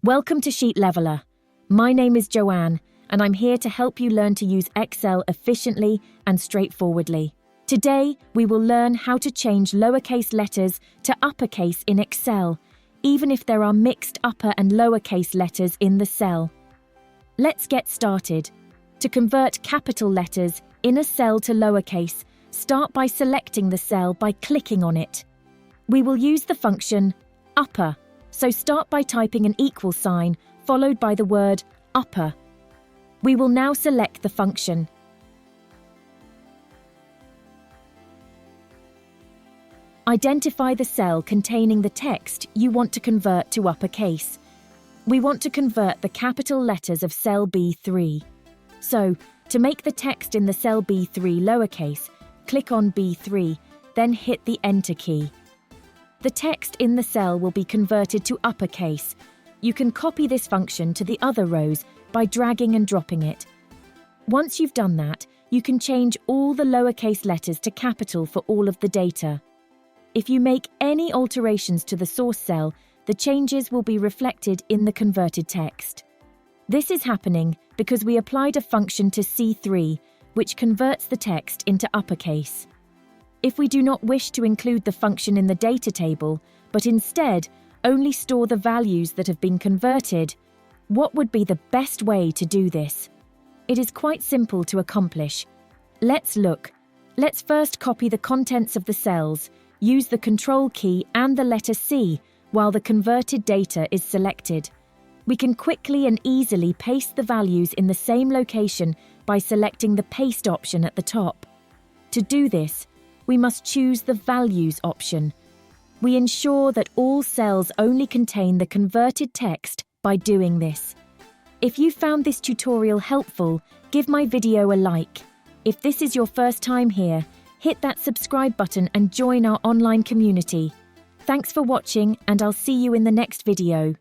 Welcome to Sheet Leveler. My name is Joanne, and I'm here to help you learn to use Excel efficiently and straightforwardly. Today, we will learn how to change lowercase letters to uppercase in Excel, even if there are mixed upper and lowercase letters in the cell. Let's get started. To convert capital letters in a cell to lowercase, start by selecting the cell by clicking on it. We will use the function upper, so start by typing an equal sign followed by the word upper. We will now select the function. Identify the cell containing the text you want to convert to uppercase. We want to convert the capital letters of cell B3. So, to make the text in the cell B3 lowercase, click on B3, then hit the Enter key. The text in the cell will be converted to uppercase. You can copy this function to the other rows by dragging and dropping it. Once you've done that, you can change all the lowercase letters to capital for all of the data. If you make any alterations to the source cell, the changes will be reflected in the converted text. This is happening because we applied a function to C3, which converts the text into uppercase. If we do not wish to include the function in the data table, but instead only store the values that have been converted, what would be the best way to do this? It is quite simple to accomplish. Let's look. Let's first copy the contents of the cells, use the Control key and the letter C while the converted data is selected. We can quickly and easily paste the values in the same location by selecting the Paste option at the top. To do this, we must choose the Values option. We ensure that all cells only contain the converted text by doing this. If you found this tutorial helpful, give my video a like. If this is your first time here, hit that subscribe button and join our online community. Thanks for watching, and I'll see you in the next video.